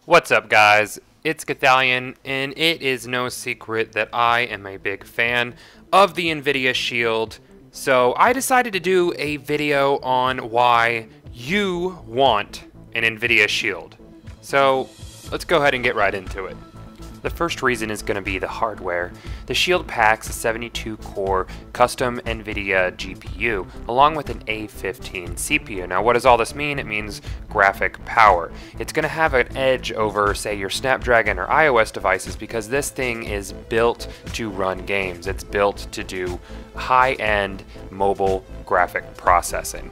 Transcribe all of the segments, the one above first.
What's up, guys? It's Gathalion, and it is no secret that I am a big fan of the Nvidia SHIELD, so I decided to do a video on why you want an Nvidia SHIELD. So let's go ahead and get right into it. The first reason is going to be the hardware. The SHIELD packs a 72-core custom Nvidia GPU along with an A15 CPU. Now what does all this mean? It means graphic power. It's going to have an edge over, say, your Snapdragon or iOS devices because this thing is built to run games. It's built to do high-end mobile graphic processing.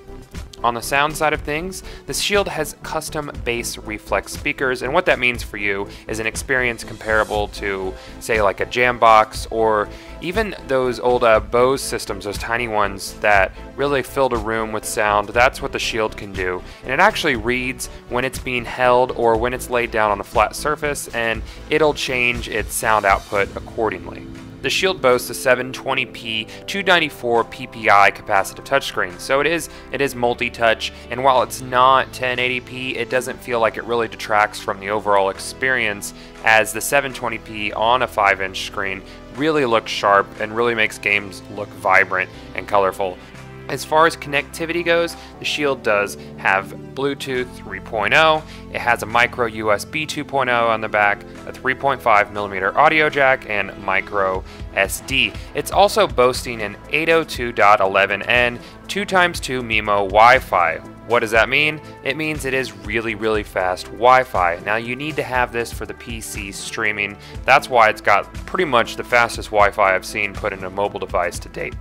On the sound side of things, the SHIELD has custom bass reflex speakers, and what that means for you is an experience comparable to, say, like a Jambox or even those old Bose systems, those tiny ones that really filled a room with sound. That's what the SHIELD can do, and it actually reads when it's being held or when it's laid down on a flat surface, and it'll change its sound output accordingly. The SHIELD boasts a 720p 294 ppi capacitive touchscreen, so it is multi-touch, and while it's not 1080p, it doesn't feel like it really detracts from the overall experience, as the 720p on a 5-inch screen really looks sharp and really makes games look vibrant and colorful. As far as connectivity goes, the SHIELD does have Bluetooth 3.0, it has a micro USB 2.0 on the back, a 3.5mm audio jack, and micro SD. It's also boasting an 802.11n 2x2 MIMO Wi-Fi. What does that mean? It means it is really fast Wi-Fi. Now you need to have this for the PC streaming. That's why it's got pretty much the fastest Wi-Fi I've seen put in a mobile device to date.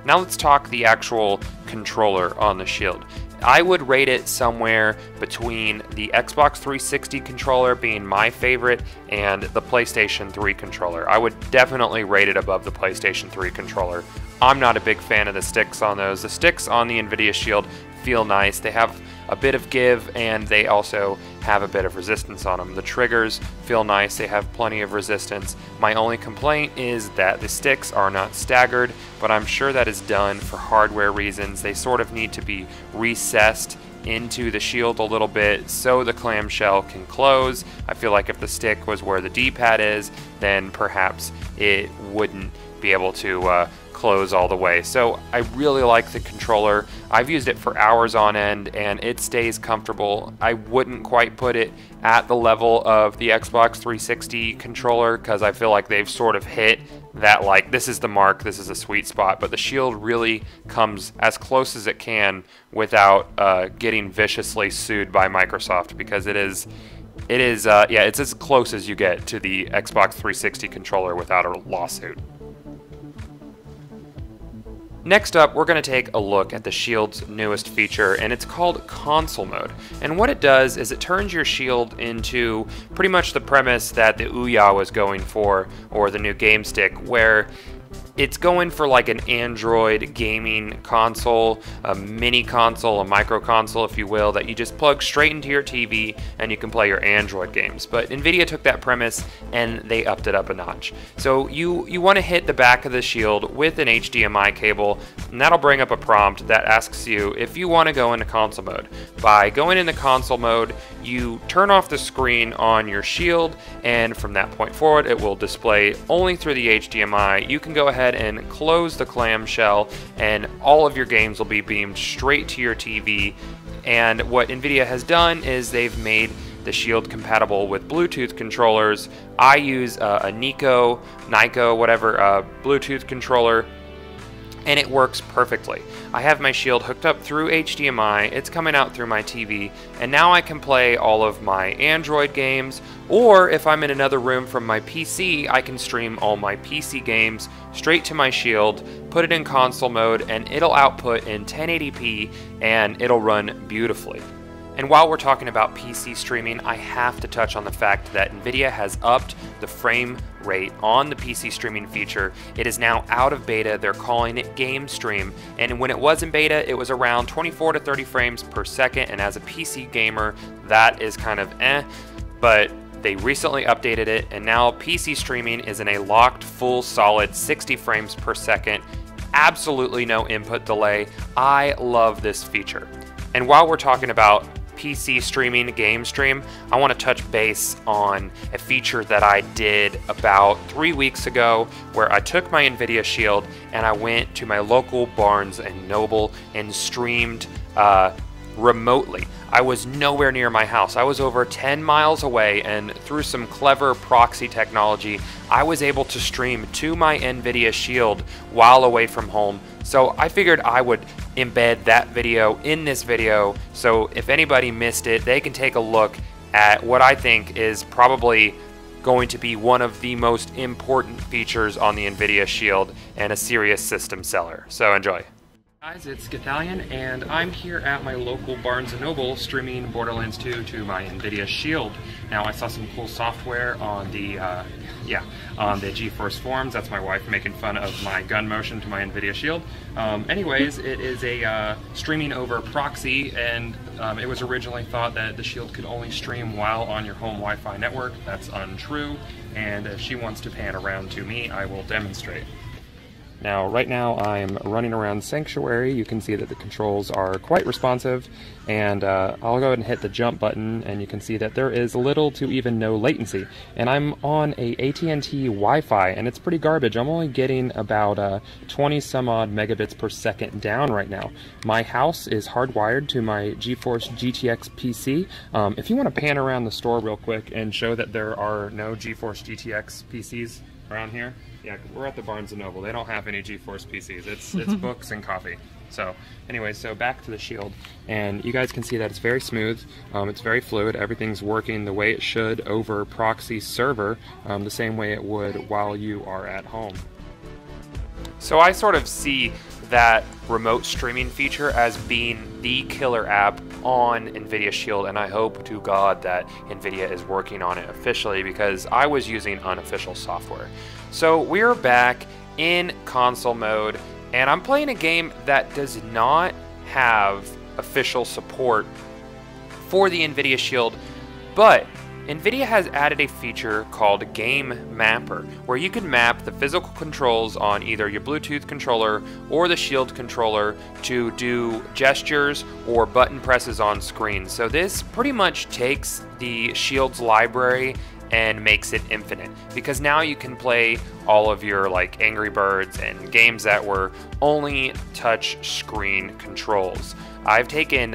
Now let's talk the actual controller on the SHIELD. I would rate it somewhere between the Xbox 360 controller being my favorite and the PlayStation 3 controller. I would definitely rate it above the PlayStation 3 controller. I'm not a big fan of the sticks on those. The sticks on the Nvidia SHIELD feel nice. They have a bit of give and they also have a bit of resistance on them. The triggers feel nice, they have plenty of resistance. My only complaint is that the sticks are not staggered, but I'm sure that is done for hardware reasons. They sort of need to be recessed into the SHIELD a little bit so the clamshell can close. I feel like if the stick was where the D-pad is, then perhaps it wouldn't be able to close all the way. So I really like the controller. I've used it for hours on end and it stays comfortable. I wouldn't quite put it at the level of the Xbox 360 controller because I feel like they've sort of hit that, like, this is the mark, this is a sweet spot, but the SHIELD really comes as close as it can without getting viciously sued by Microsoft, because it's as close as you get to the Xbox 360 controller without a lawsuit. Next up, we're going to take a look at the SHIELD's newest feature, and it's called Console Mode. And what it does is it turns your SHIELD into pretty much the premise that the Ouya was going for, or the new Game Stick, where it's going for like an Android gaming console, a mini console, a micro console if you will, that you just plug straight into your TV and you can play your Android games. But Nvidia took that premise and they upped it up a notch. So you want to hit the back of the SHIELD with an HDMI cable, and that'll bring up a prompt that asks you if you want to go into console mode. By going into console mode, you turn off the screen on your SHIELD, and from that point forward it will display only through the HDMI. You can go ahead and close the clamshell and all of your games will be beamed straight to your TV. And what Nvidia has done is they've made the SHIELD compatible with Bluetooth controllers. I use a Nyko, whatever, Bluetooth controller, and it works perfectly. I have my SHIELD hooked up through HDMI, it's coming out through my TV, and now I can play all of my Android games, or if I'm in another room from my PC, I can stream all my PC games straight to my SHIELD, put it in console mode, and it'll output in 1080p, and it'll run beautifully. And while we're talking about PC streaming, I have to touch on the fact that Nvidia has upped the frame rate on the PC streaming feature. It is now out of beta. They're calling it Game Stream. And when it was in beta, it was around 24 to 30 frames per second. And as a PC gamer, that is kind of but they recently updated it. And now PC streaming is in a locked, full, solid 60 frames per second. Absolutely no input delay. I love this feature. And while we're talking about PC streaming game stream, I want to touch base on a feature that I did about 3 weeks ago where I took my Nvidia Shield and I went to my local Barnes and Noble and streamed remotely. I was nowhere near my house. I was over 10 miles away, and through some clever proxy technology, I was able to stream to my Nvidia Shield while away from home. So I figured I would embed that video in this video, so if anybody missed it, they can take a look at what I think is probably going to be one of the most important features on the Nvidia Shield and a serious system seller. So enjoy. Guys, it's Gathalion, and I'm here at my local Barnes & Noble streaming Borderlands 2 to my Nvidia Shield. Now, I saw some cool software on the GeForce forums. That's my wife making fun of my gun motion to my Nvidia Shield. Anyways, it is a streaming over proxy, and it was originally thought that the Shield could only stream while on your home Wi-Fi network. That's untrue, and if she wants to pan around to me, I will demonstrate. Now, right now I'm running around Sanctuary. You can see that the controls are quite responsive, and I'll go ahead and hit the jump button, and you can see that there is little to even no latency. And I'm on a AT&T Wi-Fi, and it's pretty garbage. I'm only getting about 20 some odd megabits per second down right now. My house is hardwired to my GeForce GTX PC. If you want to pan around the store real quick and show that there are no GeForce GTX PCs around here. Yeah, we're at the Barnes & Noble. They don't have any GeForce PCs. It's books and coffee. So anyway, so back to the Shield, and you guys can see that it's very smooth. It's very fluid. Everything's working the way it should over proxy server, the same way it would while you are at home. So I sort of see that remote streaming feature as being the killer app on Nvidia Shield, and I hope to God that Nvidia is working on it officially, because I was using unofficial software. So we're back in console mode, and I'm playing a game that does not have official support for the Nvidia Shield, but Nvidia has added a feature called Gamemapper, where you can map the physical controls on either your Bluetooth controller or the Shield controller to do gestures or button presses on screen. So this pretty much takes the Shield's library and makes it infinite, because now you can play all of your like Angry Birds and games that were only touch screen controls. I've taken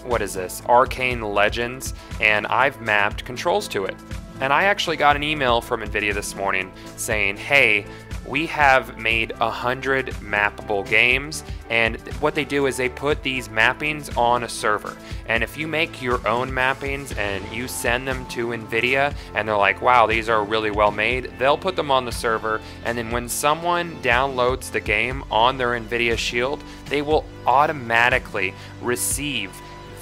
what is this, Arcane Legends, and I've mapped controls to it. And I actually got an email from Nvidia this morning saying, hey, we have made 100 mappable games, and what they do is they put these mappings on a server. And if you make your own mappings and you send them to Nvidia and they're like, wow, these are really well made, they'll put them on the server, and then when someone downloads the game on their Nvidia Shield, they will automatically receive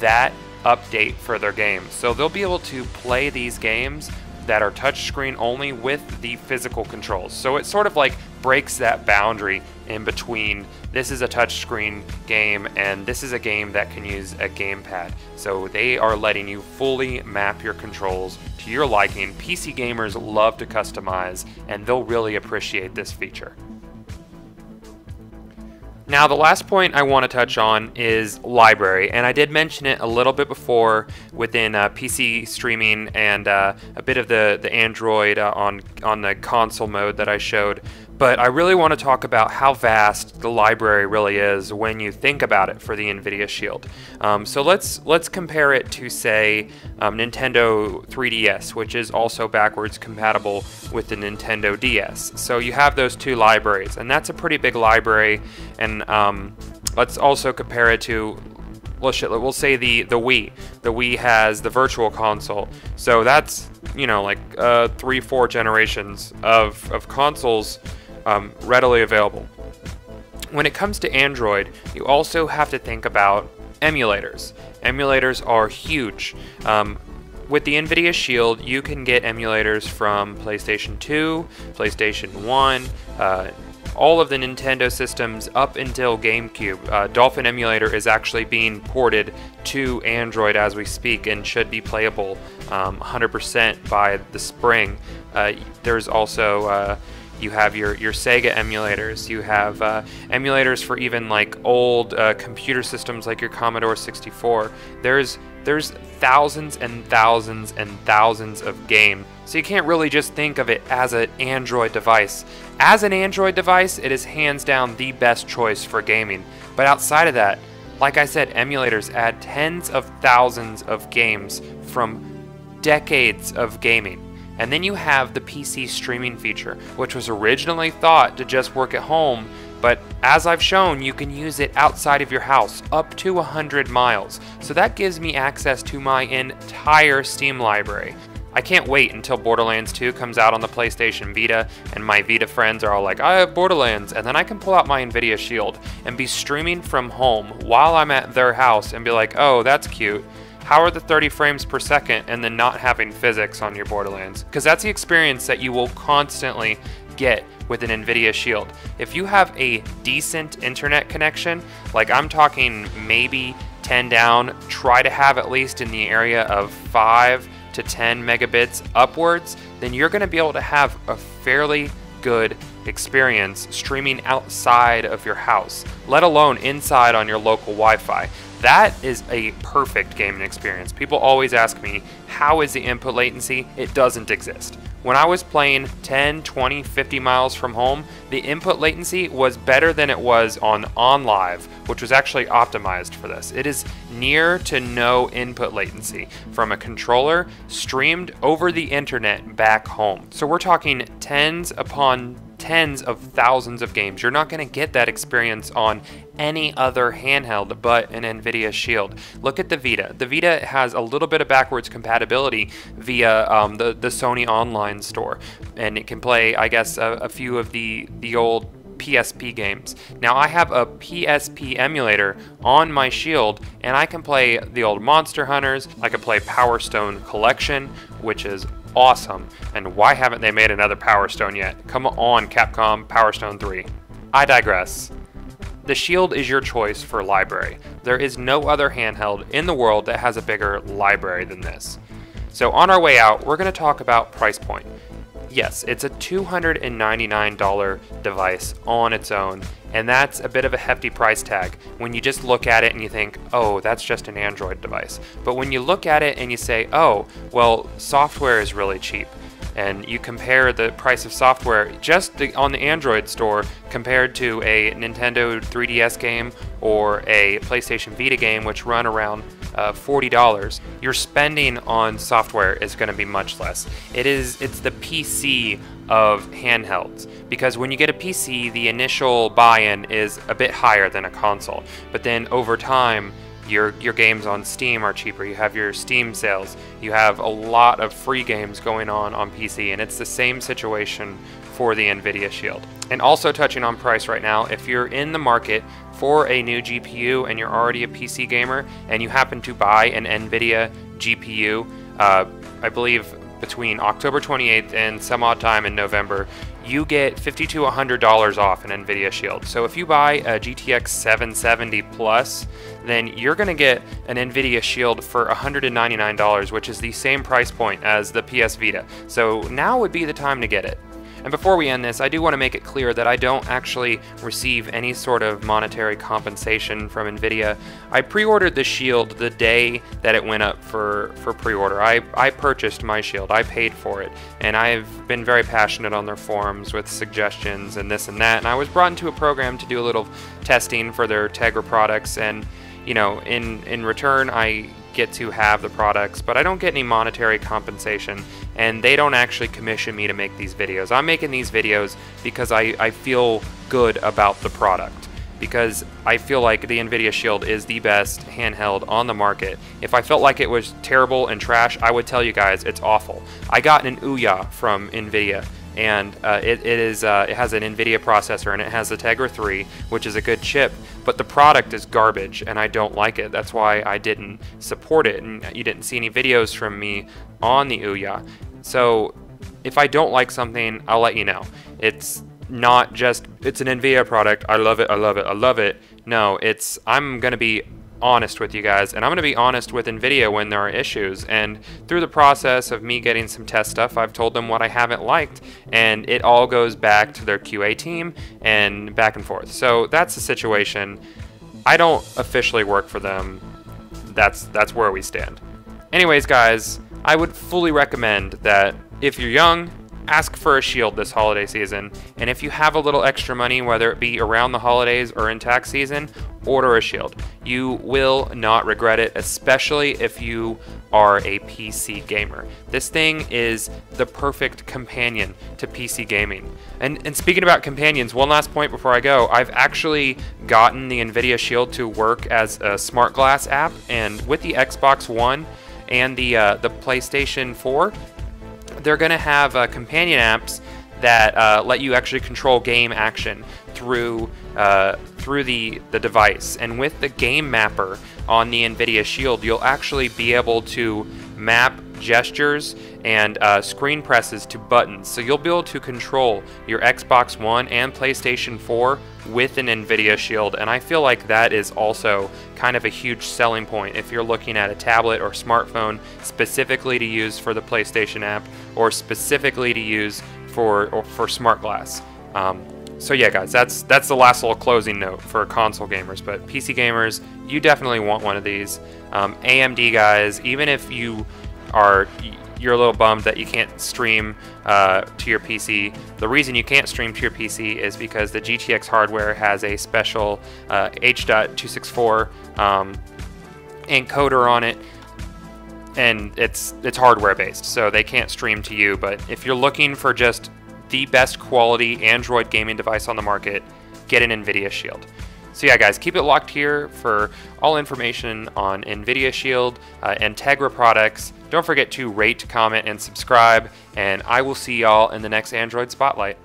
that update for their game. So they'll be able to play these games that are touchscreen only with the physical controls. So it sort of like breaks that boundary in between this is a touchscreen game and this is a game that can use a gamepad. So they are letting you fully map your controls to your liking. PC gamers love to customize, and they'll really appreciate this feature. Now, the last point I want to touch on is library, and I did mention it a little bit before within PC streaming and a bit of the Android on the console mode that I showed. But I really want to talk about how vast the library really is when you think about it for the Nvidia Shield. So let's compare it to, say, Nintendo 3DS, which is also backwards compatible with the Nintendo DS. So you have those two libraries, and that's a pretty big library. And let's also compare it to, we'll say the Wii. The Wii has the Virtual Console, so that's, you know, like 3-4 generations of consoles readily available. When it comes to Android, you also have to think about emulators. Emulators are huge. With the Nvidia Shield, you can get emulators from PlayStation 2, PlayStation 1, all of the Nintendo systems up until GameCube. Dolphin emulator is actually being ported to Android as we speak and should be playable 100% by the spring. There's also You have your Sega emulators. You have emulators for even like old computer systems like your Commodore 64. There's thousands and thousands and thousands of games. So you can't really just think of it as an Android device. As an Android device, it is hands down the best choice for gaming. But outside of that, like I said, emulators add tens of thousands of games from decades of gaming. And then you have the PC streaming feature, which was originally thought to just work at home, but as I've shown, you can use it outside of your house, up to 100 miles. So that gives me access to my entire Steam library. I can't wait until Borderlands 2 comes out on the PlayStation Vita, and my Vita friends are all like, I have Borderlands, and then I can pull out my Nvidia SHIELD and be streaming from home while I'm at their house and be like, oh, that's cute. How are the 30 frames per second and then not having physics on your Borderlands? Because that's the experience that you will constantly get with an Nvidia SHIELD. If you have a decent internet connection, like I'm talking maybe 10 down, try to have at least in the area of 5 to 10 megabits upwards, then you're going to be able to have a fairly good experience streaming outside of your house, let alone inside on your local Wi-Fi. That is a perfect gaming experience. People always ask me, how is the input latency? It doesn't exist. When I was playing 10, 20, 50 miles from home, the input latency was better than it was on OnLive, which was actually optimized for this. It is near to no input latency from a controller streamed over the internet back home. So we're talking tens upon tens of thousands of games. You're not going to get that experience on any other handheld but an Nvidia SHIELD. Look at the Vita. The Vita has a little bit of backwards compatibility via the Sony online store, and it can play, I guess, a few of the old PSP games. Now I have a PSP emulator on my SHIELD, and I can play the old Monster Hunters. I can play Power Stone Collection, which is awesome. And why haven't they made another Power Stone yet? Come on, Capcom, Power Stone 3. I digress. The SHIELD is your choice for library. There is no other handheld in the world that has a bigger library than this. So on our way out, we're going to talk about price point. Yes, it's a $299 device on its own, and that's a bit of a hefty price tag when you just look at it and you think, oh, that's just an Android device. But when you look at it and you say, oh, well, software is really cheap, and you compare the price of software just on the Android store compared to a Nintendo 3DS game or a PlayStation Vita game, which run around $40, your spending on software is going to be much less. It's the PC of handhelds, because when you get a PC, the initial buy-in is a bit higher than a console, but then over time, your games on Steam are cheaper. You have your Steam sales. You have a lot of free games going on PC, and it's the same situation for the Nvidia SHIELD. And also touching on price right now, if you're in the market for a new GPU and you're already a PC gamer and you happen to buy an Nvidia GPU, I believe between October 28th and some odd time in November, you get $50 to $100 off an Nvidia SHIELD. So if you buy a GTX 770 Plus, then you're going to get an Nvidia SHIELD for $199, which is the same price point as the PS Vita. So now would be the time to get it. And before we end this, I do want to make it clear that I don't actually receive any sort of monetary compensation from Nvidia. I pre-ordered the SHIELD the day that it went up for pre-order. I purchased my SHIELD, I paid for it, and I've been very passionate on their forums with suggestions and this and that, and I was brought into a program to do a little testing for their Tegra products, and you know, in return I get to have the products, but I don't get any monetary compensation, and they don't actually commission me to make these videos. I'm making these videos because I feel good about the product, because I feel like the Nvidia SHIELD is the best handheld on the market. If I felt like it was terrible and trash, I would tell you guys it's awful. I got an Ouya from Nvidia, and it has an Nvidia processor, and it has the Tegra 3, which is a good chip, but the product is garbage and I don't like it. That's why I didn't support it, and you didn't see any videos from me on the Ouya. So if I don't like something, I'll let you know. It's not just, it's an Nvidia product, I love it, I love it, I love it. No, I'm gonna be honest with you guys, and I'm going to be honest with Nvidia when there are issues. And through the process of me getting some test stuff, I've told them what I haven't liked, and it all goes back to their QA team and back and forth. So that's the situation. I don't officially work for them. That's where we stand. Anyways, guys, I would fully recommend that if you're young, ask for a Shield this holiday season, and if you have a little extra money, whether it be around the holidays or in tax season, order a Shield. You will not regret it, especially if you are a PC gamer. This thing is the perfect companion to PC gaming. And speaking about companions, one last point before I go, I've actually gotten the Nvidia Shield to work as a smart glass app, and with the Xbox One and the PlayStation 4, they're going to have companion apps that let you actually control game action through the device. And with the Gamemapper on the Nvidia Shield, you'll actually be able to map gestures and screen presses to buttons. So you'll be able to control your Xbox One and PlayStation 4 with an Nvidia Shield, and I feel like that is also kind of a huge selling point if you're looking at a tablet or smartphone specifically to use for the PlayStation app or specifically to use for smart glass. So yeah, guys, that's the last little closing note for console gamers, but PC gamers, you definitely want one of these. AMD guys, even if you're a little bummed that you can't stream to your PC. The reason you can't stream to your PC is because the GTX hardware has a special H.264 encoder on it, and it's hardware based, so they can't stream to you. But if you're looking for just the best quality Android gaming device on the market, get an Nvidia Shield. So yeah, guys, keep it locked here for all information on Nvidia Shield and Tegra products. Don't forget to rate, comment, and subscribe, and I will see y'all in the next Android Spotlight.